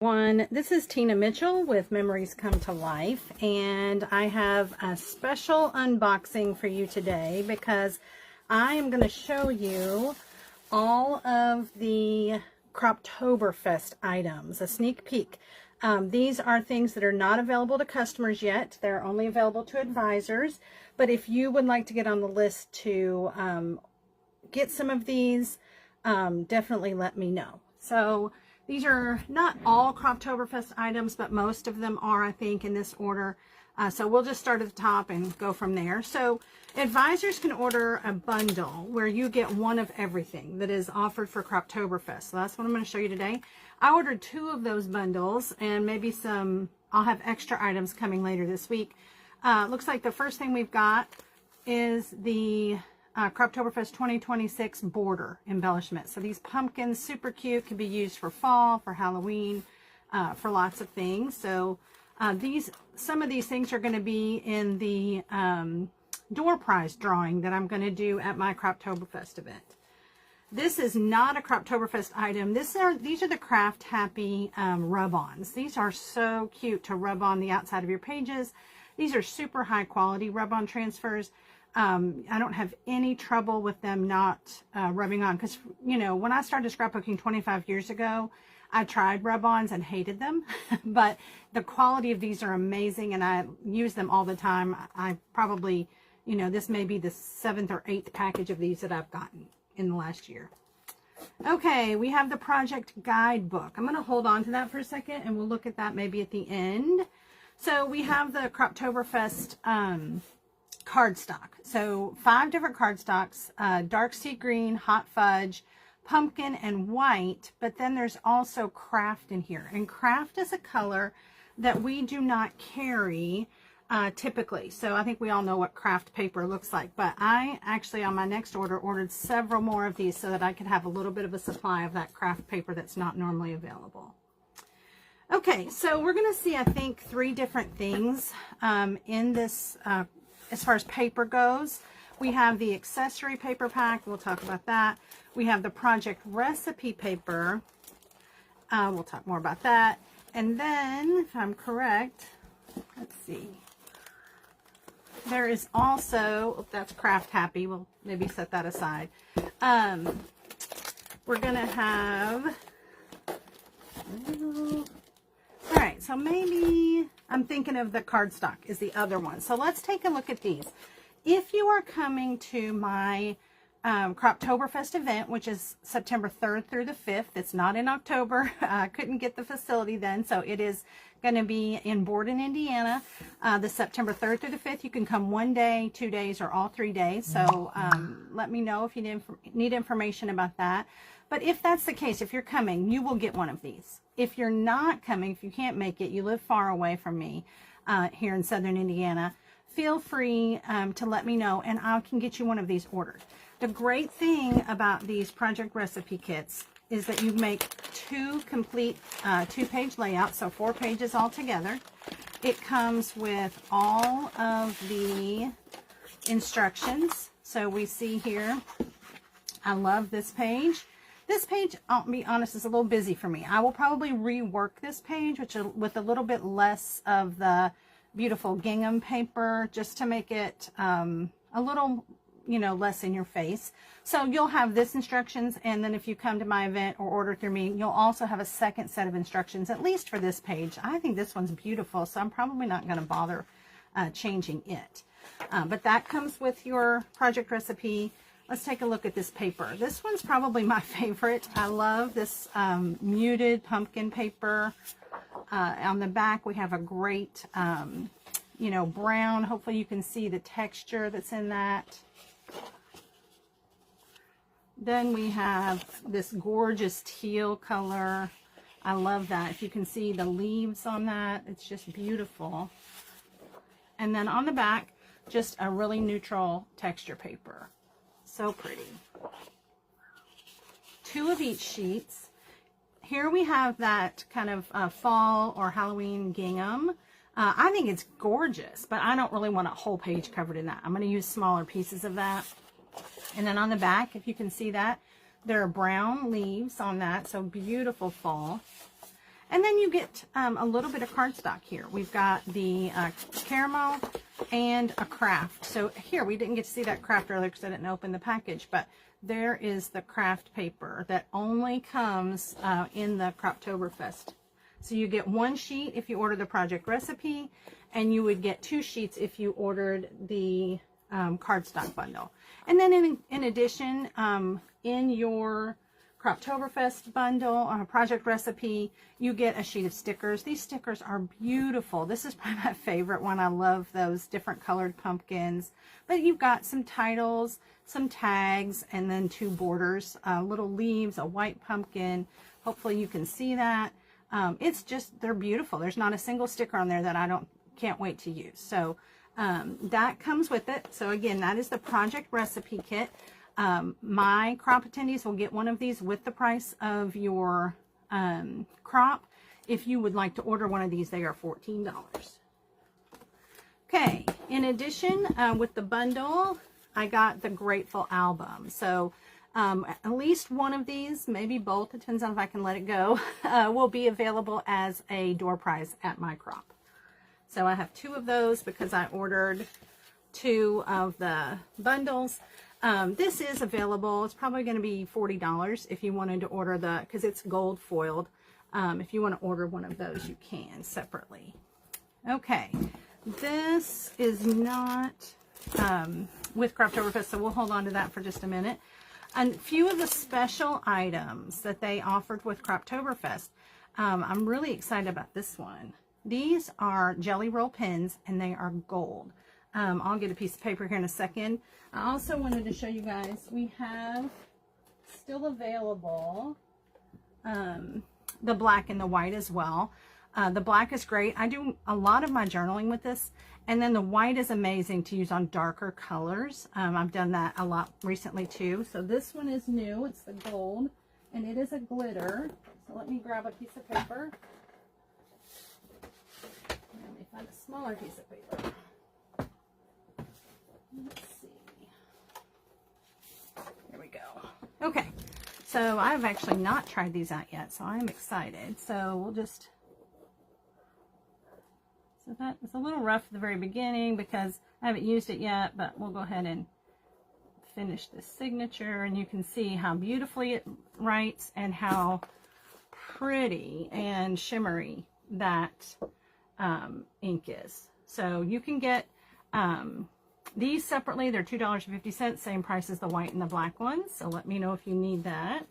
This is Tina Mitchell with Memories Come to Life, and I have a special unboxing for you today because I am going to show you all of the Croptoberfest items, a sneak peek. These are things that are not available to customers yet. They're only available to advisors, but if you would like to get on the list to get some of these, definitely let me know. So these are not all Croptoberfest items, but most of them are, I think, in this order. So we'll just start at the top and go from there. So advisors can order a bundle where you get one of everything that is offered for Croptoberfest. So that's what I'm going to show you today. I ordered 2 of those bundles, and maybe some, I'll have extra items coming later this week. Looks like the first thing we've got is the Croptoberfest 2026 border embellishment. So these pumpkins, super cute, can be used for fall, for Halloween, for lots of things. So some of these things are going to be in the door prize drawing that I'm going to do at my Croptoberfest event. This is not a Croptoberfest item. These are the Craft Happy rub-ons. These are so cute to rub on the outside of your pages. These are super high quality rub-on transfers. I don't have any trouble with them not rubbing on, because, you know, when I started scrapbooking 25 years ago, I tried rub-ons and hated them, but the quality of these are amazing, and I use them all the time. I probably, you know, this may be the 7th or 8th package of these that I've gotten in the last year. Okay, we have the project guidebook. I'm going to hold on to that for a second, and we'll look at that maybe at the end. So we have the Croptoberfest cardstock. So 5 different cardstocks, dark sea green, hot fudge, pumpkin, and white. But then there's also craft in here. And craft is a color that we do not carry typically. So I think we all know what craft paper looks like. But I actually, on my next order, ordered several more of these so that I could have a little bit of a supply of that craft paper that's not normally available. Okay, so we're going to see, I think, 3 different things in this as far as paper goes. We have the accessory paper pack. We'll talk about that. We have the project recipe paper. We'll talk more about that. And then, if I'm correct, let's see. There is also, oh, that's Craft Happy. We'll maybe set that aside. We're going to have, all right, so maybe I'm thinking of the cardstock is the other one. So let's take a look at these. If you are coming to my Croptoberfest event, which is September 3rd through the 5th, it's not in October. I couldn't get the facility then, so it is going to be in Borden, Indiana, the September 3rd through the 5th. You can come 1 day, 2 days, or all 3 days. So let me know if you need information about that. But if that's the case, if you're coming, you will get one of these. If you're not coming, if you can't make it, you live far away from me here in Southern Indiana, feel free to let me know, and I can get you one of these ordered. The great thing about these project recipe kits is that you make 2 complete 2-page layouts, so 4 pages altogether. It comes with all of the instructions. So we see here, I love this page. This page, I'll be honest, is a little busy for me. I will probably rework this page with a little bit less of the beautiful gingham paper, just to make it a little, you know, less in your face. So you'll have this instructions, and then if you come to my event or order through me, you'll also have a second set of instructions, at least for this page. I think this one's beautiful, so I'm probably not going to bother changing it. But that comes with your project recipe. Let's take a look at this paper. This one's probably my favorite. I love this muted pumpkin paper. On the back, we have a great, you know, brown. Hopefully you can see the texture that's in that. Then we have this gorgeous teal color. I love that. If you can see the leaves on that, it's just beautiful. And then on the back, just a really neutral texture paper. So pretty. 2 of each sheets. Here we have that kind of fall or Halloween gingham. I think it's gorgeous, but I don't really want a whole page covered in that. I'm going to use smaller pieces of that. And then on the back, if you can see that, there are brown leaves on that, so beautiful fall. And then you get a little bit of cardstock here. We've got the caramel and a craft. So here, we didn't get to see that craft earlier because I didn't open the package, but there is the craft paper that only comes in the Croptoberfest. So you get 1 sheet if you order the project recipe, and you would get 2 sheets if you ordered the cardstock bundle. And then in addition, in your Croptoberfest bundle or project recipe, you get a sheet of stickers. These stickers are beautiful. This is probably my favorite one. I love those different colored pumpkins. But you've got some titles, some tags, and then 2 borders, little leaves, a white pumpkin. Hopefully you can see that. It's just, they're beautiful. There's not a single sticker on there that I can't wait to use. So that comes with it. So again, that is the project recipe kit. My crop attendees will get one of these with the price of your crop. If you would like to order one of these, they are $14. Okay, in addition, with the bundle, I got the Grateful album. So at least one of these, maybe both, it depends on if I can let it go, will be available as a door prize at my crop. So I have 2 of those because I ordered 2 of the bundles. This is available. It's probably going to be $40 if you wanted to order because it's gold foiled. If you want to order one of those, you can separately. Okay, this is not with Croptoberfest, so we'll hold on to that for just a minute. A few of the special items that they offered with Croptoberfest, I'm really excited about this one. These are Jelly Roll pens, and they are gold. I'll get a piece of paper here in a second. I also wanted to show you guys, we have still available the black and the white as well. The black is great. I do a lot of my journaling with this. And then the white is amazing to use on darker colors. I've done that a lot recently too. So this one is new. It's the gold, and it is a glitter. So let me grab a piece of paper. Let me find a smaller piece of paper. Let's see. Here we go. Okay. So I've actually not tried these out yet, so I'm excited. So we'll just... So that was a little rough at the very beginning because I haven't used it yet, but we'll go ahead and finish the signature, and you can see how beautifully it writes and how pretty and shimmery that ink is. So you can get these separately. They're $2.50, same price as the white and the black ones. So let me know if you need that.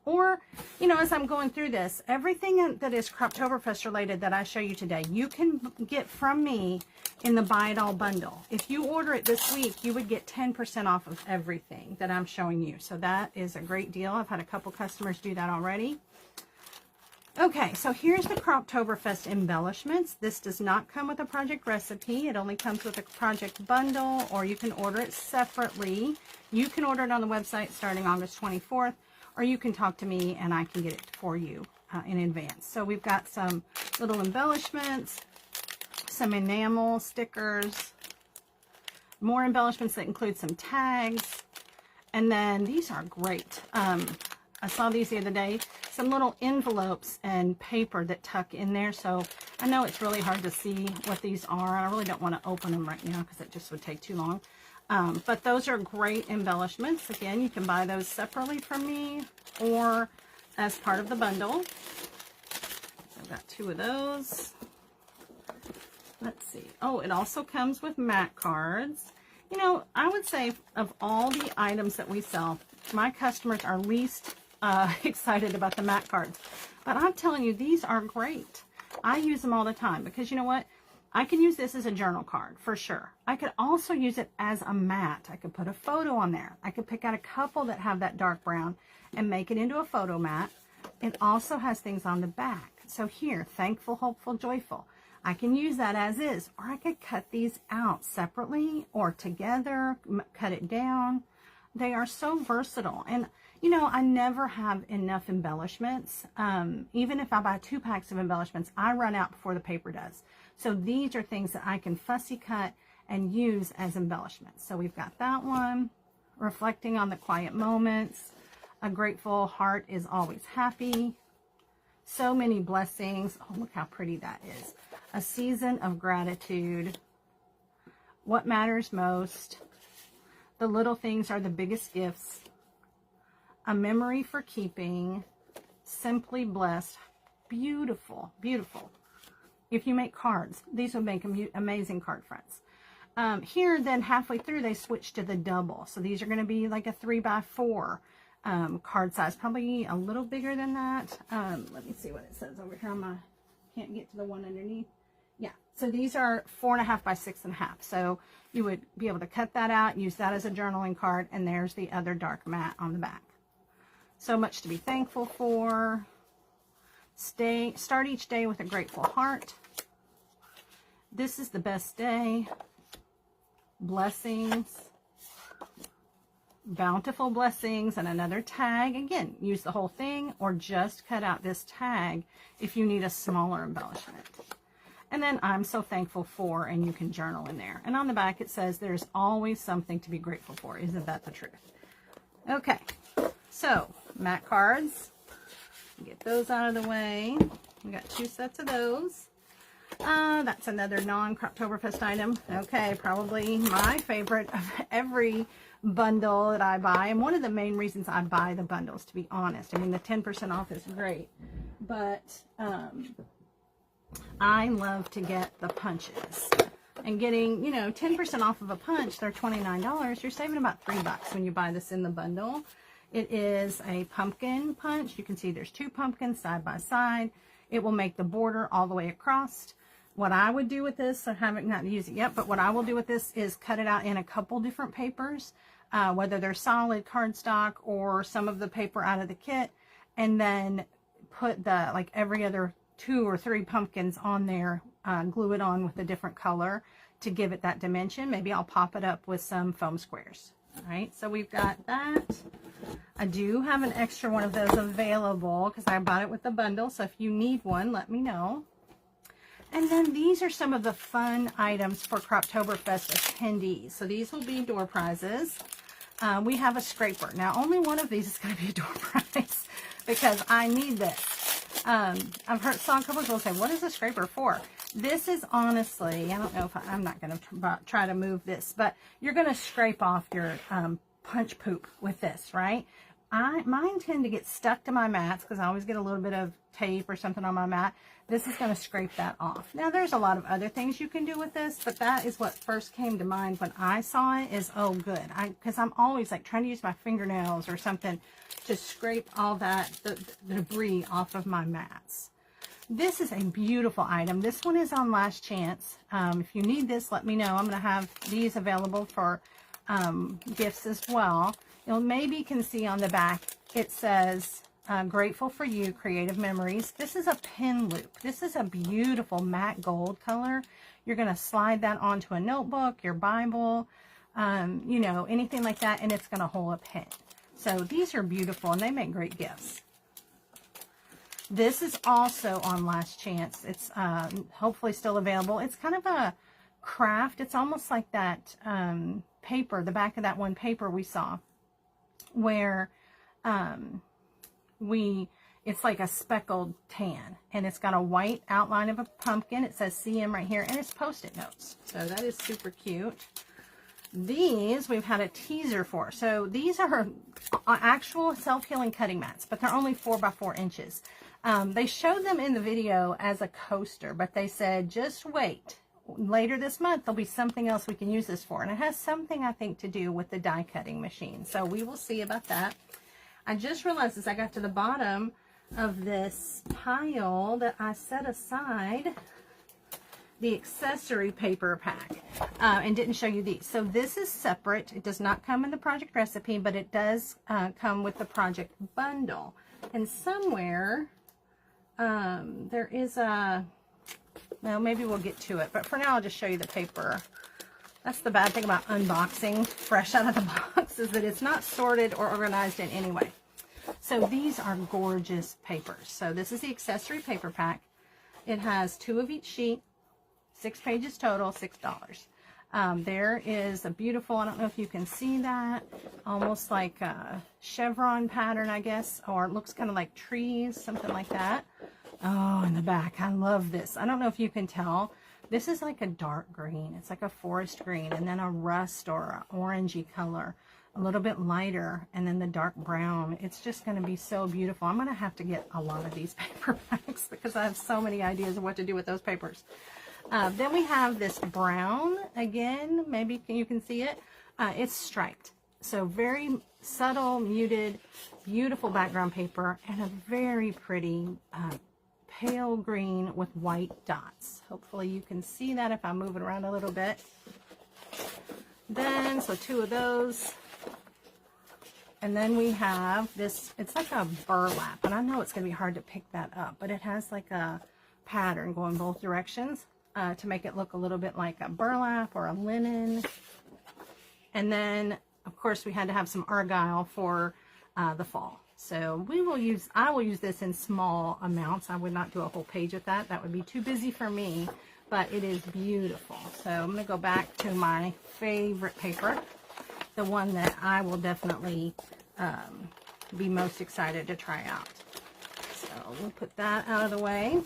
Or, you know, as I'm going through this, everything that is Croptoberfest related that I show you today, you can get from me in the Buy It All bundle. If you order it this week, you would get 10% off of everything that I'm showing you. So that is a great deal. I've had a couple customers do that already. Okay, so here's the Croptoberfest embellishments. This does not come with a project recipe. It only comes with a project bundle, or you can order it separately. You can order it on the website starting August 24th. Or you can talk to me and I can get it for you in advance. So we've got some little embellishments, some enamel stickers, more embellishments that include some tags, and then these are great. I saw these the other day, some little envelopes and paper that tuck in there. So I know it's really hard to see what these are. I really don't want to open them right now because it just would take too long. But those are great embellishments. Again, you can buy those separately from me or as part of the bundle. I've got 2 of those. Let's see. Oh, it also comes with MAC cards. You know, I would say of all the items that we sell, my customers are least excited about the MAC cards. But I'm telling you, these are great. I use them all the time because you know what? I can use this as a journal card for sure. I could also use it as a mat. I could put a photo on there. I could pick out a couple that have that dark brown and make it into a photo mat. It also has things on the back. So here, thankful, hopeful, joyful. I can use that as is, or I could cut these out separately or together, cut it down. They are so versatile. And you know, I never have enough embellishments. Even if I buy 2 packs of embellishments, I run out before the paper does. So these are things that I can fussy cut and use as embellishments. So we've got that one, reflecting on the quiet moments. A grateful heart is always happy. So many blessings. Oh, look how pretty that is. A season of gratitude. What matters most. The little things are the biggest gifts. A memory for keeping. Simply blessed. Beautiful, beautiful. If you make cards, these will make amazing card fronts. Here, then halfway through, they switched to the double. So these are going to be like a 3x4 card size, probably a little bigger than that. Let me see what it says over here on my, can't get to the one underneath. Yeah, so these are 4.5 by 6.5. So you would be able to cut that out, use that as a journaling card, and there's the other dark mat on the back. So much to be thankful for. Start each day with a grateful heart. This is the best day. Blessings. Bountiful blessings, and another tag. Again, use the whole thing or just cut out this tag if you need a smaller embellishment. And then I'm so thankful for, and you can journal in there. And on the back it says there's always something to be grateful for. Isn't that the truth? Okay, so mat cards. Get those out of the way. We got 2 sets of those. That's another non-Croptoberfest item. Okay, probably my favorite of every bundle that I buy, and one of the main reasons I buy the bundles, to be honest. I mean, the 10% off is great, but I love to get the punches. And getting, you know, 10% off of a punch, they're $29. You're saving about $3 when you buy this in the bundle. It is a pumpkin punch. You can see there's 2 pumpkins side by side. It will make the border all the way across. What I would do with this, I haven't gotten to use it yet, but what I will do with this is cut it out in a couple different papers, whether they're solid cardstock or some of the paper out of the kit, and then put the, like every other 2 or 3 pumpkins on there, glue it on with a different color to give it that dimension. Maybe I'll pop it up with some foam squares. All right, so we've got that. I do have an extra one of those available because I bought it with the bundle. So if you need one, let me know. And then these are some of the fun items for Croptoberfest attendees. So these will be door prizes. We have a scraper. Now, only one of these is going to be a door prize because I need this. I've saw a couple people say, what is a scraper for? This is honestly, I don't know if I'm not going to try to move this, but you're going to scrape off your punch poop with this, right? Mine tend to get stuck to my mats because I always get a little bit of tape or something on my mat. This is going to scrape that off. Now, there's a lot of other things you can do with this, but that is what first came to mind when I saw it is, oh, good. Because I'm always like trying to use my fingernails or something to scrape all that, the debris off of my mats. This is a beautiful item. This one is on last chance. If you need this, let me know. I'm going to have these available for gifts as well. You'll maybe can see on the back, it says, grateful for you, creative memories. This is a pin loop. This is a beautiful matte gold color. You're going to slide that onto a notebook, your Bible, you know, anything like that, and it's going to hold a pin. So these are beautiful, and they make great gifts. This is also on last chance. It's hopefully still available. It's kind of a craft. It's almost like that paper, the back of that one paper we saw, where it's like a speckled tan, and it's got a white outline of a pumpkin. It says CM right here, and it's Post-it notes. So that is super cute. These we've had a teaser for. So these are actual self-healing cutting mats, but they're only 4 by 4 inches. They showed them in the video as a coaster, but they said, just wait. Later this month, there'll be something else we can use this for. And it has something, I think, to do with the die cutting machine. So we will see about that. I just realized as I got to the bottom of this pile that I set aside the accessory paper pack and didn't show you these. So this is separate. It does not come in the project recipe, but it does come with the project bundle. And somewhere there is a, well, maybe we'll get to it, but for now I'll just show you the paper. That's the bad thing about unboxing fresh out of the box, is that it's not sorted or organized in any way. So these are gorgeous papers. So this is the accessory paper pack. It has 2 of each sheet, 6 pages total, $6. There is a beautiful, I don't know if you can see that, almost like a chevron pattern, I guess, or it looks kind of like trees, something like that. Oh, in the back, I love this. I don't know if you can tell. This is like a dark green. It's like a forest green, and then a rust or orangey color, a little bit lighter, and then the dark brown. It's just going to be so beautiful. I'm going to have to get a lot of these paperbacks because I have so many ideas of what to do with those papers. Then we have this brown. Again, maybe you can see it. It's striped. So very subtle, muted, beautiful background paper, and a very pretty pale green with white dots. Hopefully you can see that if I move it around a little bit. Then, so 2 of those. And then we have this, it's like a burlap, and I know it's going to be hard to pick that up, but it has like a pattern going both directions to make it look a little bit like a burlap or a linen. And then, of course, we had to have some argyle for the fall. So I will use this in small amounts. I would not do a whole page with that. That would be too busy for me, but it is beautiful. So I'm going to go back to my favorite paper, the one that I will definitely be most excited to try out. So we'll put that out of the way.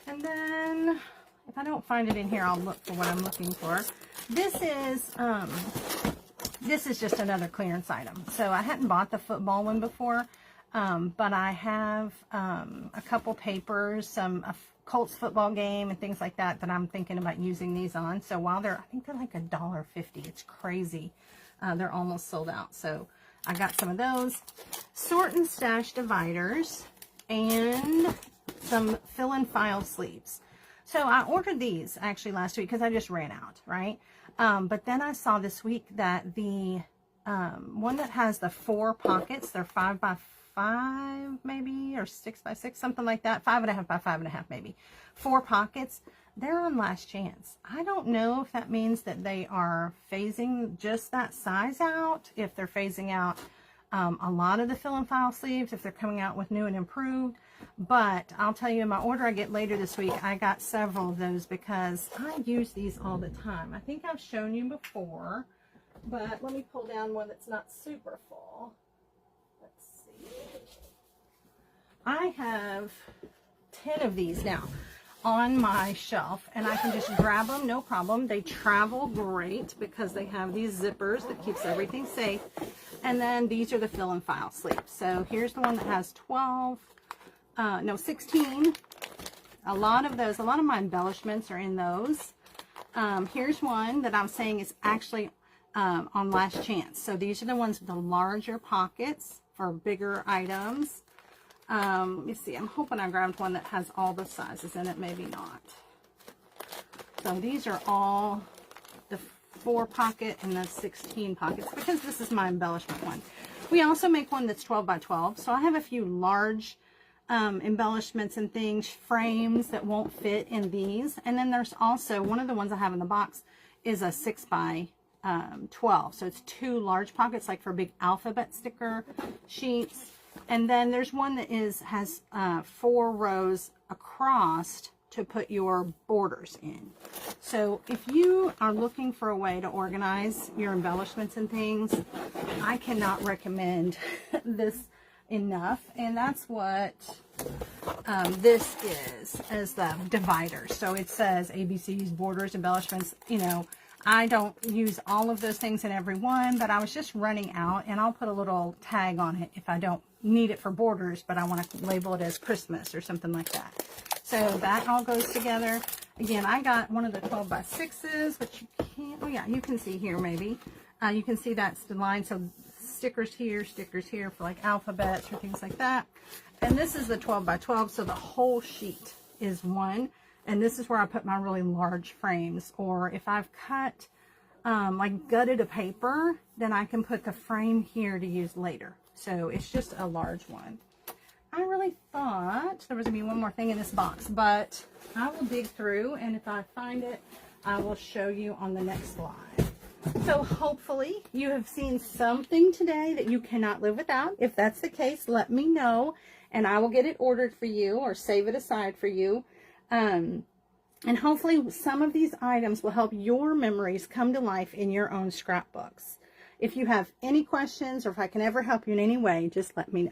And then if I don't find it in here, I'll look for what I'm looking for. This is just another clearance item. So I hadn't bought the football one before, but I have a couple papers, a Colts football game and things like that I'm thinking about using these on. So while I think they're like $1.50. It's crazy. They're almost sold out. So I got some of those. Sort and stash dividers and some fill and file sleeves. So I ordered these actually last week because I just ran out, right? But then I saw this week that the one that has the 4 pockets, they're 5 by 5 maybe, or 6 by 6, something like that, 5.5 by 5.5 maybe, 4 pockets, they're on last chance. I don't know if that means that they are phasing just that size out, if they're phasing out a lot of the fill and file sleeves, if they're coming out with new and improved. But I'll tell you, in my order I get later this week, I got several of those because I use these all the time. I think I've shown you before, but let me pull down one that's not super full. Let's see. I have 10 of these now on my shelf, and I can just grab them, no problem. They travel great because they have these zippers that keeps everything safe. And then these are the fill and file sleeves. So here's the one that has 16. A lot of those, a lot of my embellishments are in those. Here's one that I'm saying is actually on last chance. So these are the ones with the larger pockets for bigger items. Let me see. I'm hoping I grabbed one that has all the sizes in it. Maybe not. So these are all the 4 pocket and the 16 pockets because this is my embellishment one. We also make one that's 12 by 12. So I have a few large embellishments and things, frames that won't fit in these. And then there's also one of the ones I have in the box is a 6 by 12. So it's 2 large pockets, like for big alphabet sticker sheets. And then there's one that has 4 rows across to put your borders in. So if you are looking for a way to organize your embellishments and things, I cannot recommend this enough. And that's what this is, as the divider. So it says ABCs, borders, embellishments. You know, I don't use all of those things in every one, but I was just running out, and I'll put a little tag on it if I don't need it for borders, but I want to label it as Christmas or something like that. So that all goes together. Again, I got one of the 12 by 6s, which you can't, oh yeah, you can see here maybe. You can see that's the line, so stickers here for like alphabets or things like that. And this is the 12 by 12, so the whole sheet is one. And this is where I put my really large frames, or if I've cut, like gutted a paper, then I can put the frame here to use later. So it's just a large one. I really thought there was going to be one more thing in this box, but I will dig through, and if I find it, I will show you on the next slide. So hopefully you have seen something today that you cannot live without. If that's the case, let me know, and I will get it ordered for you or save it aside for you. And hopefully some of these items will help your memories come to life in your own scrapbooks. If you have any questions, or if I can ever help you in any way, just let me know.